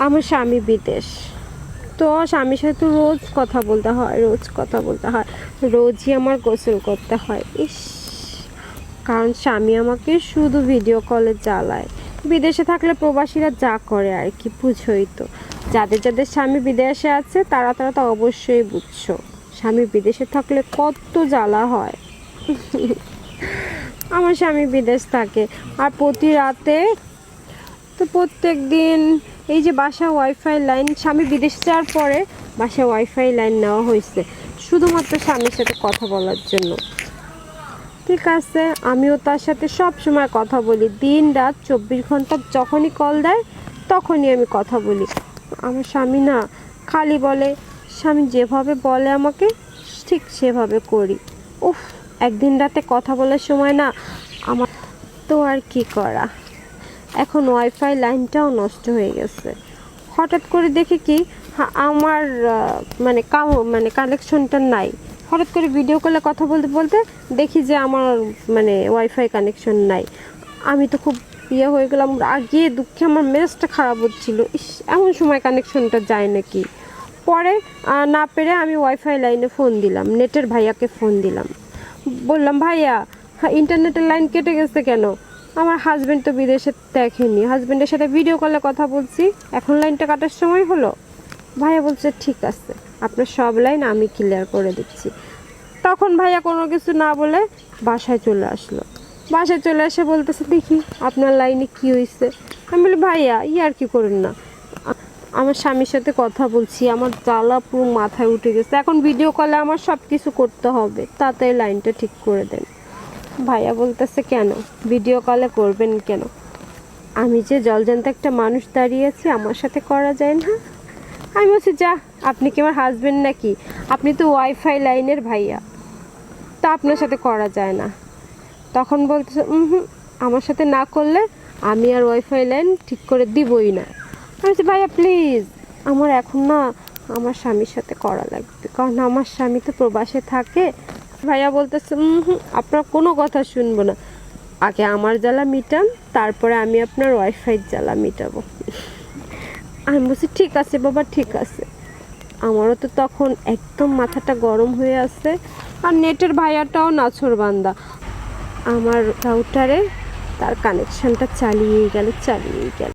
আমার স্বামী বিদেশ, তো স্বামীর সাথে তো রোজ কথা বলতে হয়, রোজই আমার গোসল করতে হয়। ইস, কারণ স্বামী আমাকে শুধু ভিডিও কলে জ্বালায়। বিদেশে থাকলে প্রবাসীরা যা করে আর কি, বুঝোই তো। যাদের যাদের স্বামী বিদেশে আছে তারা তারা তো অবশ্যই বুঝছো, স্বামী বিদেশে থাকলে কত জ্বালা হয়। আমার স্বামী বিদেশ থাকে, আর প্রতি রাতে তো প্রত্যেক দিন এই যে বাসা ওয়াইফাই লাইন, স্বামী বিদেশ যাওয়ার পরে বাসা ওয়াইফাই লাইন নেওয়া হয়েছে শুধুমাত্র স্বামীর সাথে কথা বলার জন্য। ঠিক আছে, আমিও তার সাথে সব সময় কথা বলি, দিন রাত 24 ঘন্টা, যখনই কল দেয় তখনই আমি কথা বলি। আমার স্বামী না খালি বলে, স্বামী যেভাবে বলে আমাকে ঠিক সেভাবে করি। উফ, একদিন রাতে কথা বলার সময় না আমার তো আর কি করা। এখন ওয়াইফাই লাইনটাও নষ্ট হয়ে গেছে। হঠাৎ করে দেখি কি আমার মানে কানেকশনটা নাই। হঠাৎ করে ভিডিও কলে কথা বলতে বলতে দেখি যে আমার ওয়াইফাই কানেকশন নাই। আমি তো খুব হয়ে গেলাম, আগে দুঃখে আমার মেজাজটা খারাপ হচ্ছিল, ইস এমন সময় কানেকশনটা যায় নাকি। পরে না পেরে আমি ওয়াইফাই লাইনে ফোন দিলাম, নেটের ভাইয়াকে ফোন দিলাম, বললাম ভাইয়া ইন্টারনেটের লাইন কেটে গেছে কেন? আমার হাজব্যান্ড তো বিদেশে দেখেনি, হাজব্যান্ডের সাথে ভিডিও কলে কথা বলছি, এখন লাইনটা কাটার সময় হলো। ভাইয়া বলছে ঠিক আছে, আপনার সব লাইন আমি ক্লিয়ার করে দিচ্ছি। তখন ভাইয়া কোনো কিছু না বলে বাসায় চলে আসলো। বাসায় চলে এসে বলতেছে দেখি আপনার লাইনে কি হয়েছে। আমি বলি ভাইয়া আর কি করেন না, আমার স্বামীর সাথে কথা বলছি, আমার জ্বালা পুরো মাথায় উঠে গেছে, এখন ভিডিও কলে আমার সব কিছু করতে হবে, তাড়াতাড়ি লাইনটা ঠিক করে দেন। ভাইয়া বলতেছে কেন ভিডিও কলে করবেন কেন? আমি যে জলজান্ত একটা মানুষ দাঁড়িয়েছি, আমার সাথে করা যায় না? আমি বলছি যা, আপনি কি আমার হাজবেন্ড নাকি? আপনি তো ওয়াইফাই লাইনের ভাইয়া, তা আপনার সাথে করা যায় না। তখন বলতেছে আমার সাথে না করলে আমি আর ওয়াইফাই লাইন ঠিক করে দিবই না। আমি বলছি ভাইয়া প্লিজ, আমার এখন না আমার স্বামীর সাথে করা লাগবে, কারণ আমার স্বামী তো প্রবাসে থাকে। ভাইয়া বলতেছে আপনার কোনো কথা শুনবো না, আগে আমার জ্বালা মিটান, তারপরে আমি আপনার ওয়াইফাই জ্বালা মিটাবো। আমি বলছি ঠিক আছে বাবা, ঠিক আছে। আমারও তো তখন একদম মাথাটা গরম হয়ে আছে, আর নেটের ভাইয়াটাও নাছোড়বান্দা, আমার রাউটারে তার কানেকশনটা চালিয়েই গেল।